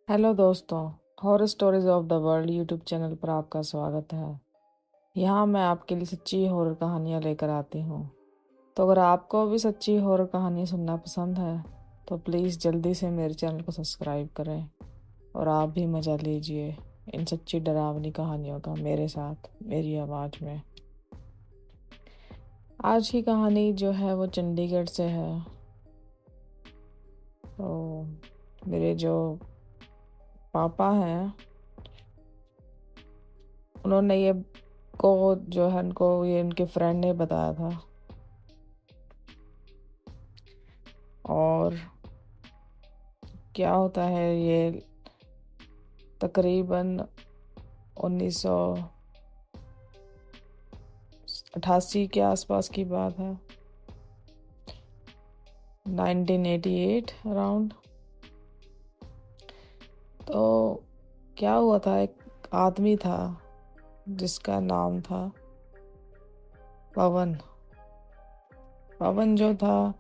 Hello दोस्तों। Horror stories of the world YouTube channel पर आपका स्वागत है। यहाँ मैं आपके लिए सच्ची हॉरर कहानियाँ लेकर आती हूँ। तो अगर आपको भी सच्ची हॉरर कहानी सुनना पसंद है तो प्लीज़ जल्दी से मेरे चैनल को सब्सक्राइब करें और आप भी मज़ा लीजिए इन सच्ची डरावनी कहानियों का मेरे साथ मेरी आवाज़ में। आज की कहानी जो है वो चंडीगढ़ से है। तो मेरे जो पापा हैं उन्होंने ये को जो है उनको ये उनके फ्रेंड ने बताया था। और क्या होता है ये तकरीबन 1988 के आसपास की बात है। 1988 अराउंड। तो क्या हुआ था, एक आदमी था जिसका नाम था पवन। पवन जो था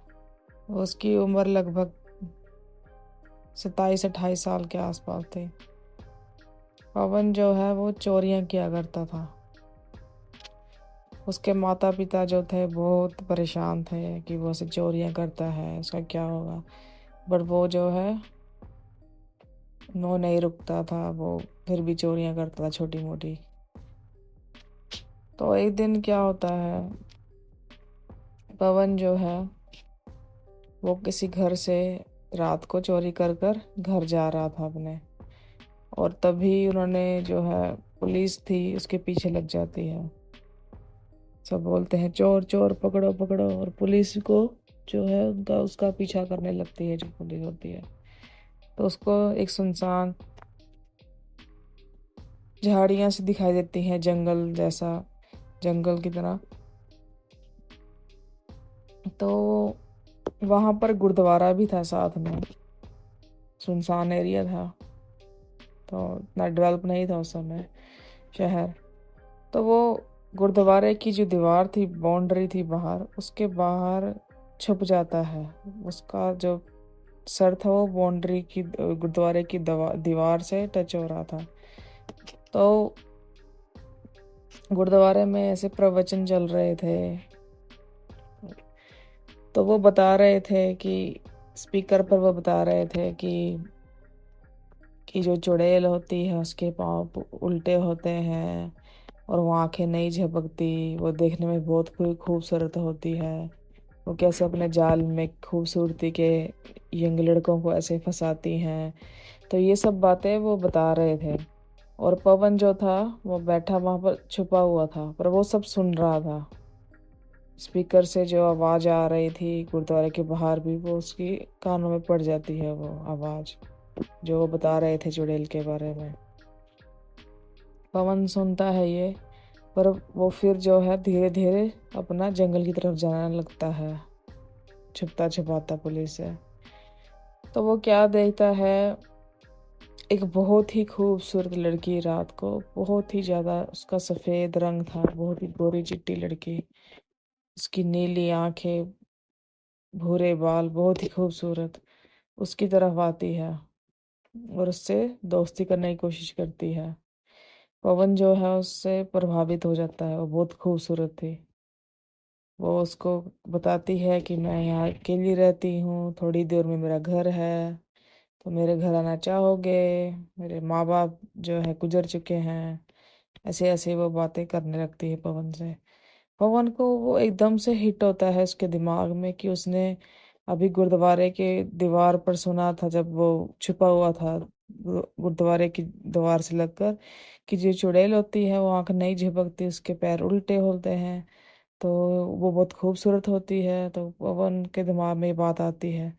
उसकी उम्र लगभग 27-28 साल के आसपास थी। पवन जो है वो चोरियां किया करता था। उसके माता पिता जो थे बहुत परेशान थे कि वो ऐसे चोरियां करता है, उसका क्या होगा। बट वो जो है वो नहीं रुकता था, वो फिर भी चोरियां करता था छोटी मोटी। तो एक दिन क्या होता है, पवन जो है वो किसी घर से रात को चोरी कर कर घर जा रहा था अपने। और तभी उन्होंने जो है पुलिस थी उसके पीछे लग जाती है। सब बोलते हैं चोर चोर पकड़ो पकड़ो, और पुलिस को जो है उनका उसका पीछा करने लगती है जो पुलिस होती है। तो उसको एक सुनसान झाड़ियां सी दिखाई देती हैं, जंगल जैसा, जंगल की तरह। तो वहां पर गुरुद्वारा भी था साथ में, सुनसान एरिया था। तो इतना डेवलप नहीं था उस समय शहर। तो वो गुरुद्वारे की जो दीवार थी, बाउंड्री थी बाहर, उसके बाहर छुप जाता है। उसका जो सर था वो बाउंड्री की गुरुद्वारे की दीवार से टच हो रहा था। तो गुरुद्वारे में ऐसे प्रवचन चल रहे थे। तो वो बता रहे थे कि स्पीकर पर वो बता रहे थे कि जो चुड़ैल होती है उसके पाँव उल्टे होते हैं और वो आंखें नहीं झपकती, वो देखने में बहुत खूबसूरत होती है। वो कैसे अपने जाल में खूबसूरती के यंग लड़कों को ऐसे फंसाती हैं। तो ये सब बातें वो बता रहे थे। और पवन जो था वो बैठा वहां पर छुपा हुआ था, पर वो सब सुन रहा था। स्पीकर से जो आवाज आ रही थी गुरुद्वारे के बाहर भी, वो उसकी कानों में पड़ जाती है वो आवाज जो वो बता रहे थे चुड़ैल के बारे में। पवन सुनता है ये, पर वो फिर जो है धीरे धीरे अपना जंगल की तरफ जाने लगता है, छुपता छुपाता पुलिस से। तो वो क्या देखता है, एक बहुत ही खूबसूरत लड़की। रात को बहुत ही ज्यादा उसका सफेद रंग था, बहुत ही गोरी चिट्टी लड़की। उसकी नीली आंखें, भूरे बाल, बहुत ही खूबसूरत उसकी तरफ आती है और उससे दोस्ती करने की कोशिश करती है। पवन जो है उससे प्रभावित हो जाता है, वो बहुत खूबसूरत थी। वो उसको बताती है कि मैं यहाँ अकेली रहती हूँ, थोड़ी देर में मेरा घर है, तो मेरे घर आना चाहोगे, मेरे माँ बाप जो है गुजर चुके हैं। ऐसे ऐसे वो बातें करने लगती है पवन से। पवन को वो एकदम से हिट होता है उसके दिमाग में कि उसने अभी गुरुद्वारे के दीवार पर सुना था, जब वो छुपा हुआ था गुरुद्वारे की दीवार से लगकर, कि जो चुड़ैल होती है वो आंख नहीं झपकती, उसके पैर उल्टे होते हैं, तो वो बहुत खूबसूरत होती है। तो पवन के दिमाग में ये बात आती है।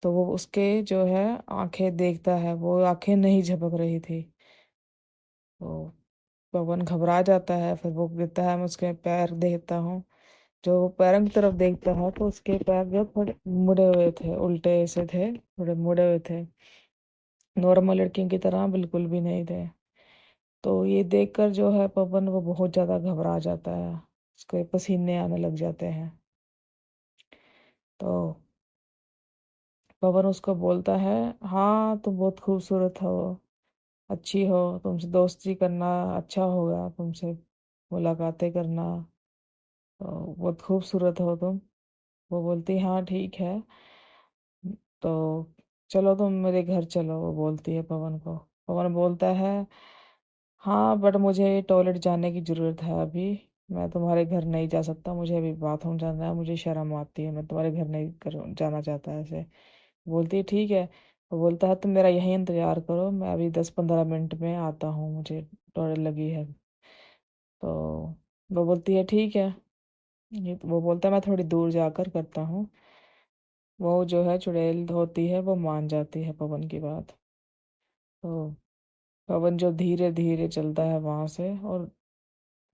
तो वो उसके जो है आंखें देखता है, वो आंखें नहीं झपक रही थी। तो पवन घबरा जाता है, फिर वो कहता है मैं उसके पैर देखता हूँ। जो वो पैरों की तरफ देखता है तो उसके पैर जो थोड़े मुड़े हुए थे, उल्टे से थे, थोड़े मुड़े हुए थे, नॉर्मल लड़कियों की तरह बिल्कुल भी नहीं थे। तो ये देखकर जो है पवन वो बहुत ज्यादा घबरा जाता है, उसके पसीने आने लग जाते हैं। तो पवन उसको बोलता है, हाँ तुम बहुत खूबसूरत हो, अच्छी हो, तुमसे दोस्ती करना अच्छा होगा, तुमसे मुलाकातें करना, तो बहुत खूबसूरत हो तुम। वो बोलती हाँ ठीक है, तो चलो तुम मेरे घर चलो, वो बोलती है पवन को। पवन बोलता है, हाँ बट मुझे टॉयलेट जाने की ज़रूरत है अभी, मैं तुम्हारे घर नहीं जा सकता, मुझे अभी बाथरूम जाना है, मुझे शर्म आती है, मैं तुम्हारे घर नहीं जाना चाहता ऐसे। बोलती है ठीक है। वो बोलता है तुम मेरा यहीं इंतज़ार करो, मैं अभी 10-15 मिनट में आता हूँ, मुझे टॉयलेट लगी है। तो वो बोलती है ठीक है। वो बोलता है मैं थोड़ी दूर जाकर करता हूँ। वो जो है चुड़ैल होती है, वो मान जाती है पवन की बात। तो पवन जो धीरे धीरे चलता है वहां से, और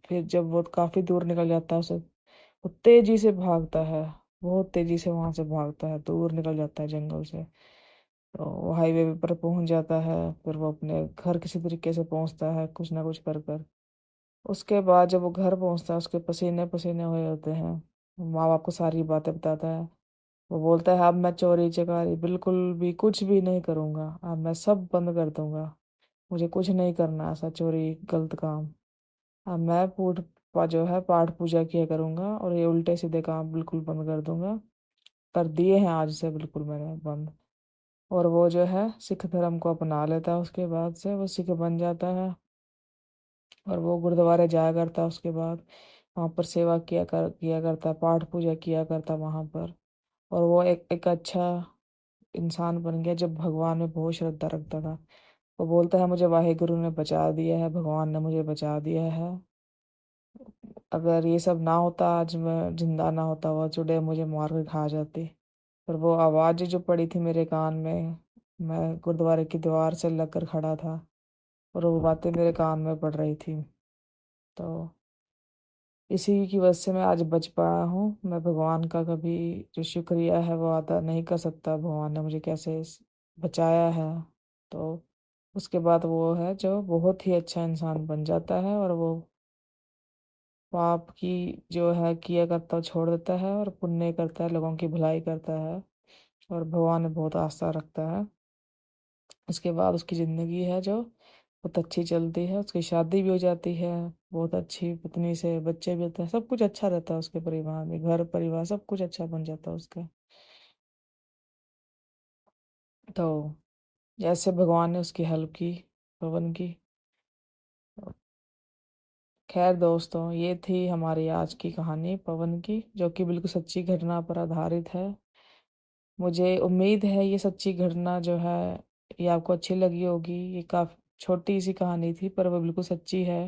फिर जब वो काफी दूर निकल जाता है उसे, वो तेजी से भागता है, बहुत तेजी से वहां से भागता है, दूर निकल जाता है जंगल से। तो वो हाईवे पर पहुंच जाता है, फिर वो अपने घर किसी तरीके से पहुंचता है, कुछ ना कुछ कर कर। उसके बाद जब वो घर पहुंचता है, उसके पसीने पसीने हुए होते हैं, माँ बाप को सारी बातें बताता है। वो बोलता है अब मैं चोरी चकारी बिल्कुल भी कुछ भी नहीं करूंगा, अब मैं सब बंद कर दूंगा, मुझे कुछ नहीं करना ऐसा चोरी गलत काम। अब मैं जो है पाठ पूजा किया करूंगा, और ये उल्टे सीधे काम बिल्कुल बंद कर दूंगा, कर दिए हैं आज से बिल्कुल मैंने बंद। और वो जो है सिख धर्म को अपना लेता है, उसके बाद से वो सिख बन जाता है। और वो गुरुद्वारे जाया करता है, उसके बाद वहाँ पर सेवा किया करता, पाठ पूजा किया करता वहाँ पर। और वो एक अच्छा इंसान बन गया, जब भगवान में बहुत श्रद्धा रखता था। वो बोलता है मुझे वाहेगुरु ने बचा दिया है, भगवान ने मुझे बचा दिया है, अगर ये सब ना होता, आज मैं जिंदा ना होता, वो चुड़ैल मुझे मार के खा जाती। पर वो आवाज़ जो पड़ी थी मेरे कान में, मैं गुरुद्वारे की दीवार से लगकर खड़ा था, और वो बातें मेरे कान में पड़ रही थी। तो इसी की वजह से मैं आज बच पाया हूँ। मैं भगवान का कभी जो शुक्रिया है वो अदा नहीं कर सकता, भगवान ने मुझे कैसे बचाया है। तो उसके बाद वो है जो बहुत ही अच्छा इंसान बन जाता है, और वो पाप की जो है किया करता छोड़ देता है, और पुण्य करता है, लोगों की भलाई करता है, और भगवान में बहुत आस्था रखता है। उसके बाद उसकी ज़िंदगी है जो बहुत अच्छी चलती है, उसकी शादी भी हो जाती है, बहुत अच्छी पत्नी से, बच्चे भी होते हैं, सब कुछ अच्छा रहता है उसके परिवार में, घर परिवार सब कुछ अच्छा बन जाता है उसका। तो जैसे भगवान ने उसकी हेल्प की, पवन की। खैर दोस्तों, ये थी हमारी आज की कहानी पवन की, जो कि बिल्कुल सच्ची घटना पर आधारित है। मुझे उम्मीद है ये सच्ची घटना जो है ये आपको अच्छी लगी होगी। ये काफ़ी छोटी सी कहानी थी, पर वो बिल्कुल सच्ची है,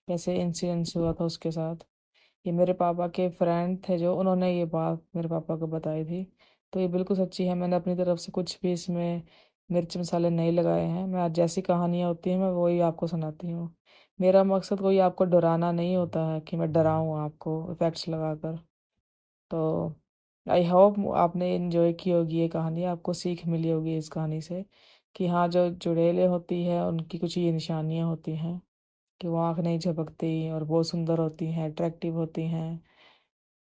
कैसे इंसिडेंस हुआ था उसके साथ। ये मेरे पापा के फ्रेंड थे जो उन्होंने ये बात मेरे पापा को बताई थी। तो ये बिल्कुल सच्ची है, मैंने अपनी तरफ से कुछ भी इसमें मिर्च मसाले नहीं लगाए हैं। मैं आज जैसी कहानियाँ होती हैं मैं वही आपको सुनाती हूँ। मेरा मकसद कोई आपको डराना नहीं होता है कि मैं डराऊँ आपको इफ़ेक्ट्स लगाकर। तो आई होप आपने एंजॉय की होगी ये कहानी, आपको सीख मिली होगी इस कहानी से, कि हाँ जो चुड़ैलें होती हैं उनकी कुछ ये निशानियाँ होती हैं, कि वो आँख नहीं झपकती, और बहुत सुंदर होती हैं, अट्रैक्टिव होती हैं,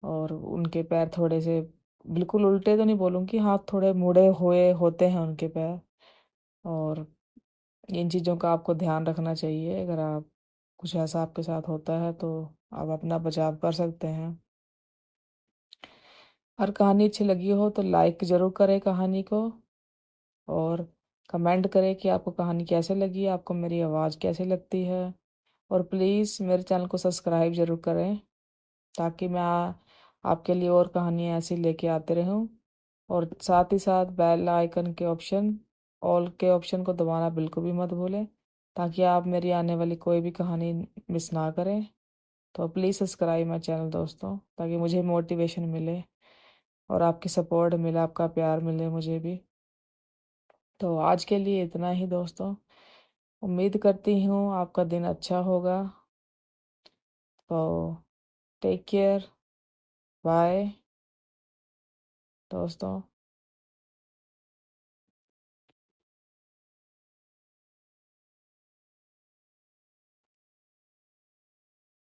और उनके पैर थोड़े से बिल्कुल उल्टे तो नहीं बोलूँगी, हाथ थोड़े मुड़े हुए होते हैं उनके पैर। और इन चीज़ों का आपको ध्यान रखना चाहिए, अगर आप कुछ ऐसा आपके साथ होता है तो आप अपना बचाव कर सकते हैं। और कहानी अच्छी लगी हो तो लाइक ज़रूर करें कहानी को, और कमेंट करें कि आपको कहानी कैसे लगी, आपको मेरी आवाज़ कैसी लगती है। और प्लीज़ मेरे चैनल को सब्सक्राइब ज़रूर करें, ताकि मैं आपके लिए और कहानियाँ ऐसी लेके आते रहूँ। और साथ ही साथ बेल आइकन के ऑप्शन, ऑल के ऑप्शन को दबाना बिल्कुल भी मत भूलें, ताकि आप मेरी आने वाली कोई भी कहानी मिस ना करें। तो प्लीज़ सब्सक्राइब माई चैनल दोस्तों, ताकि मुझे मोटिवेशन मिले, और आपकी सपोर्ट मिले, आपका प्यार मिले मुझे भी। तो आज के लिए इतना ही दोस्तों, उम्मीद करती हूँ आपका दिन अच्छा होगा। तो टेक केयर, बाय दोस्तों।